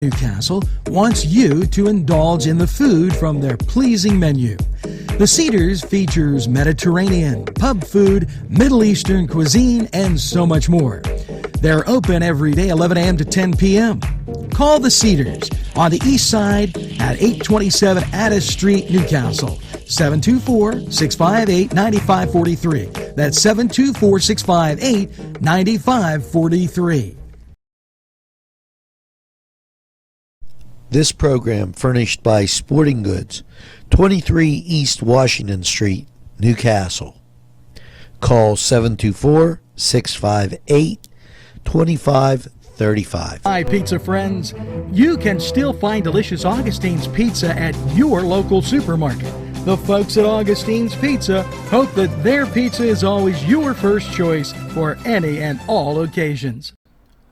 Newcastle wants you to indulge in the food from their pleasing menu. The Cedars features Mediterranean, pub food, Middle Eastern cuisine, and so much more. They're open every day 11 a.m. to 10 p.m. Call the Cedars on the east side at 827 Addis Street, Newcastle. 724-658-9543. That's 724-658-9543. This program furnished by Sporting Goods, 23 East Washington Street, Newcastle. Call 724-658-2535. Hi, pizza friends. You can still find delicious Augustine's Pizza at your local supermarket. The folks at Augustine's Pizza hope that their pizza is always your first choice for any and all occasions.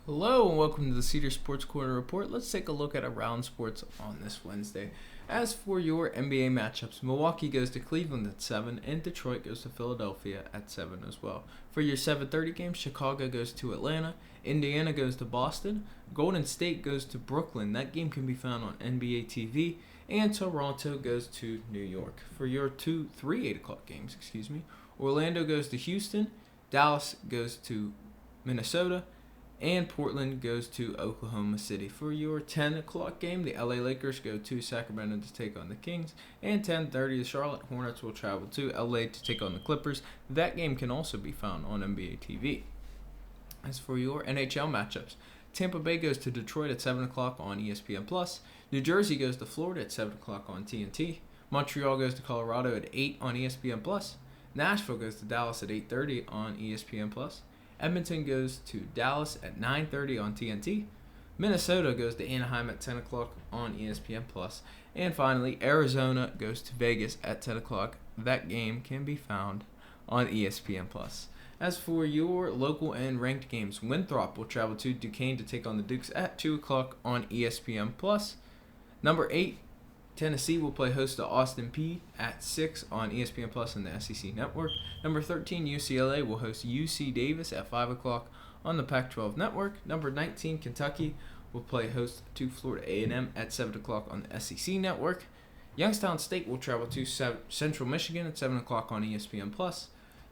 Hello and welcome to the Cedars Sports Corner Report. Let's take a look at around sports on this Wednesday. As for your NBA matchups, Milwaukee goes to Cleveland at 7 and Detroit goes to Philadelphia at 7 as well. For your 7:30 games, Chicago goes to Atlanta, Indiana goes to Boston, Golden State goes to Brooklyn. That game can be found on NBA TV, and Toronto goes to New York. For your 3 8 o'clock games, Orlando goes to Houston, Dallas goes to Minnesota, and Portland goes to Oklahoma City. For your 10 o'clock game, the LA Lakers go to Sacramento to take on the Kings. And 10:30, the Charlotte Hornets will travel to LA to take on the Clippers. That game can also be found on NBA TV. As for your NHL matchups, Tampa Bay goes to Detroit at 7 o'clock on ESPN+. New Jersey goes to Florida at 7 o'clock on TNT. Montreal goes to Colorado at 8 on ESPN+. Nashville goes to Dallas at 8:30 on ESPN+. Edmonton goes to Dallas at 9:30 on TNT. Minnesota goes to Anaheim at 10 o'clock on ESPN+. And finally, Arizona goes to Vegas at 10 o'clock. That game can be found on ESPN+. As for your local and ranked games, Winthrop will travel to Duquesne to take on the Dukes at 2 o'clock on ESPN+. Number 8, Tennessee will play host to Austin Peay at 6 on ESPN+ and the SEC Network. Number 13, UCLA will host UC Davis at 5 o'clock on the Pac-12 Network. Number 19, Kentucky will play host to Florida A&M at 7 o'clock on the SEC Network. Youngstown State will travel to Central Michigan at 7 o'clock on ESPN+.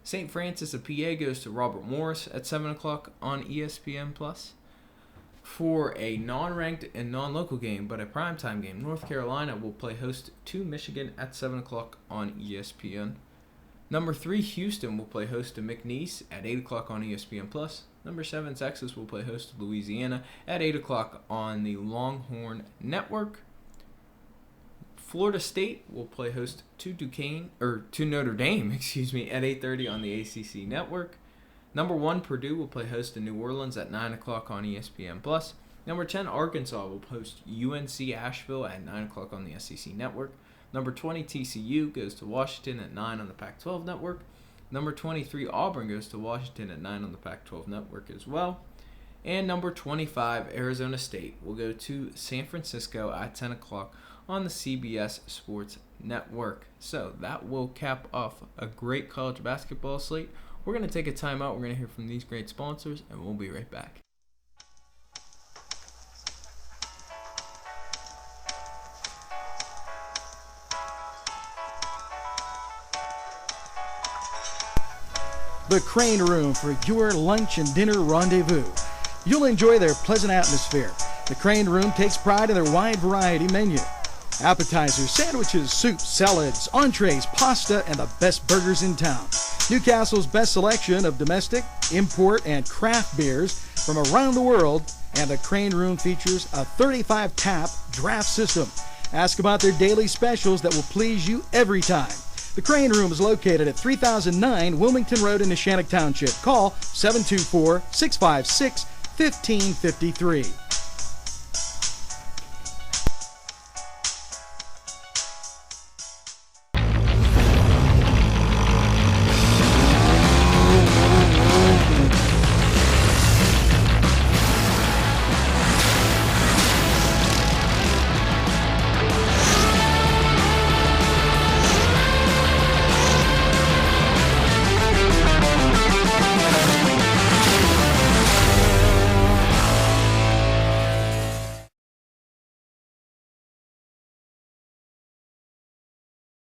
St. Francis of PA goes to Robert Morris at 7 o'clock on ESPN+. For a non-ranked and non-local game, but a primetime game, North Carolina will play host to Michigan at 7 o'clock on ESPN. Number 3, Houston will play host to McNeese at 8 o'clock on ESPN+. Number 7, Texas will play host to Louisiana at 8 o'clock on the Longhorn Network. Florida State will play host to Notre Dame, at 8:30 on the ACC Network. Number 1, Purdue will play host to New Orleans at 9 o'clock on ESPN+. Number 10, Arkansas will host UNC Asheville at 9 o'clock on the SEC Network. Number 20, TCU goes to Washington at 9 on the Pac-12 Network. Number 23, Auburn goes to Washington at 9 on the Pac-12 Network as well. And number 25, Arizona State will go to San Francisco at 10 o'clock on the CBS Sports Network. So that will cap off a great college basketball slate. We're going to take a timeout. We're going to hear from these great sponsors, and we'll be right back. The Crane Room for your lunch and dinner rendezvous. You'll enjoy their pleasant atmosphere. The Crane Room takes pride in their wide variety menu. Appetizers, sandwiches, soups, salads, entrees, pasta, and the best burgers in town. Newcastle's best selection of domestic, import, and craft beers from around the world, and the Crane Room features a 35-tap draft system. Ask about their daily specials that will please you every time. The Crane Room is located at 3009 Wilmington Road in Neshannock Township. Call 724-656-1553.